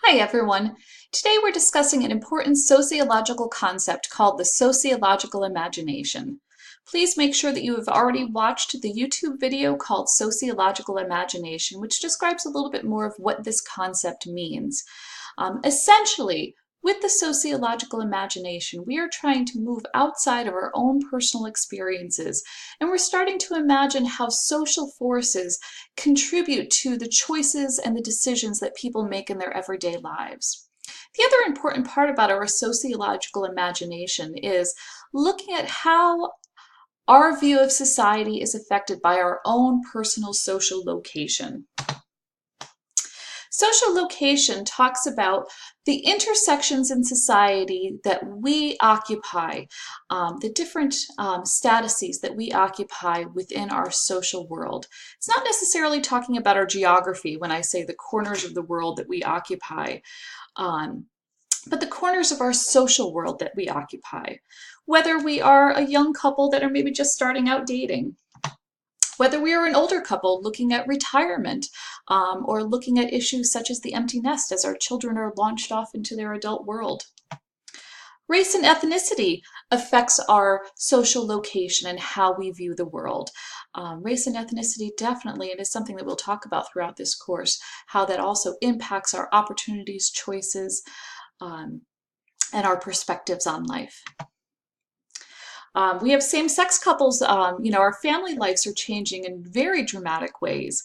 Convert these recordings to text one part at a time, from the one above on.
Hi everyone. Today we're discussing an important sociological concept called the sociological imagination. Please make sure that you have already watched the YouTube video called Sociological Imagination, which describes a little bit more of what this concept means. Essentially, with the sociological imagination, we are trying to move outside of our own personal experiences, and we're starting to imagine how social forces contribute to the choices and the decisions that people make in their everyday lives. The other important part about our sociological imagination is looking at how our view of society is affected by our own personal social location. Social location talks about the intersections in society that we occupy, the different statuses that we occupy within our social world. It's not necessarily talking about our geography when I say the corners of the world that we occupy, but the corners of our social world that we occupy. Whether we are a young couple that are maybe just starting out dating, whether we are an older couple looking at retirement or looking at issues such as the empty nest as our children are launched off into their adult world. Race and ethnicity affects our social location and how we view the world. Race and ethnicity definitely, and is something that we'll talk about throughout this course, how that also impacts our opportunities, choices, and our perspectives on life. We have same-sex couples, our family lives are changing in very dramatic ways.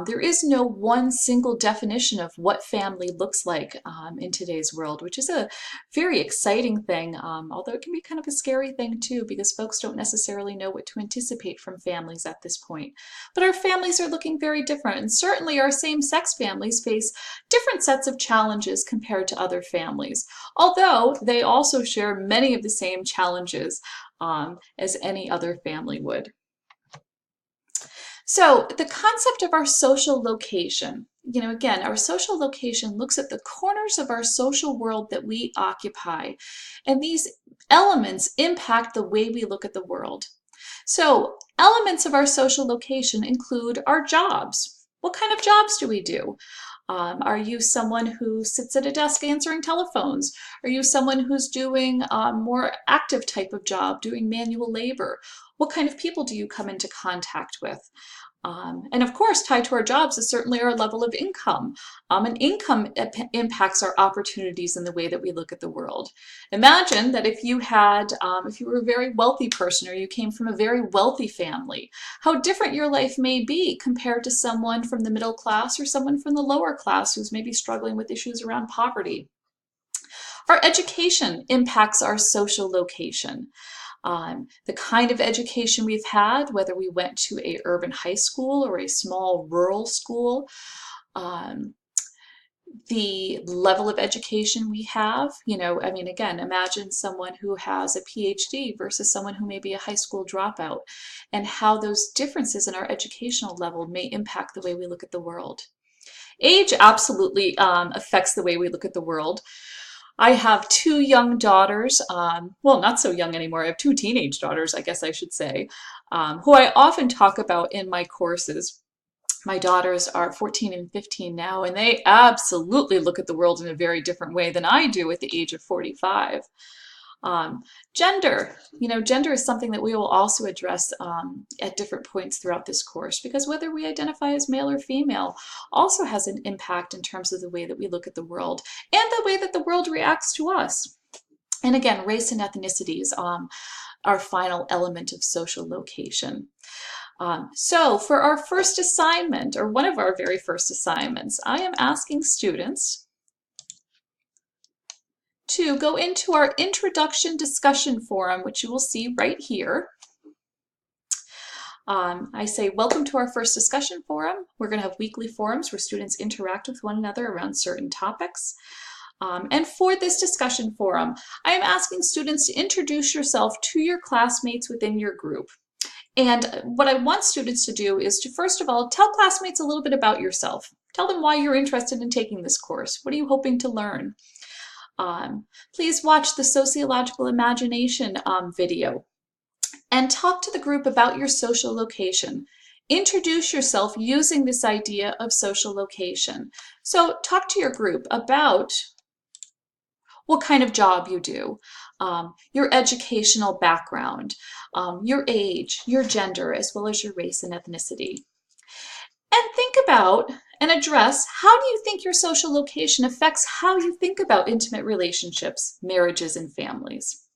There is no one single definition of what family looks like in today's world, which is a very exciting thing, although it can be kind of a scary thing too, because folks don't necessarily know what to anticipate from families at this point. But our families are looking very different, and certainly our same-sex families face different sets of challenges compared to other families, although they also share many of the same challenges as any other family would. So the concept of our social location, again, our social location looks at the corners of our social world that we occupy, and these elements impact the way we look at the world. So elements of our social location include our jobs. What kind of jobs do we do? Are you someone who sits at a desk answering telephones? Are you someone who's doing a more active type of job, doing manual labor? What kind of people do you come into contact with? And of course, tied to our jobs is certainly our level of income. And income impacts our opportunities in the way that we look at the world. Imagine that if you were a very wealthy person or you came from a very wealthy family, how different your life may be compared to someone from the middle class or someone from the lower class who's maybe struggling with issues around poverty. Our education impacts our social location. The kind of education we've had, whether we went to a urban high school or a small rural school, the level of education we have, again, imagine someone who has a PhD versus someone who may be a high school dropout, and how those differences in our educational level may impact the way we look at the world. Age absolutely affects the way we look at the world. I have two young daughters, well, not so young anymore. I have two teenage daughters, I guess I should say, who I often talk about in my courses. My daughters are 14 and 15 now, and they absolutely look at the world in a very different way than I do at the age of 45. Gender, gender is something that we will also address at different points throughout this course, because whether we identify as male or female also has an impact in terms of the way that we look at the world and the way that the world reacts to us. And again, race and ethnicity is our final element of social location. So for our first assignment, or one of our very first assignments, I am asking students to go into our introduction discussion forum, which you will see right here. I say, welcome to our first discussion forum. We're going to have weekly forums where students interact with one another around certain topics. And for this discussion forum, I am asking students to introduce yourself to your classmates within your group. And what I want students to do is to, first of all, tell classmates a little bit about yourself. Tell them why you're interested in taking this course. What are you hoping to learn? Please watch the Sociological Imagination video and talk to the group about your social location. introduce yourself using this idea of social location. So talk to your group about what kind of job you do, your educational background, your age, your gender, as well as your race and ethnicity. And think about and address, how do you think your social location affects how you think about intimate relationships, marriages, and families?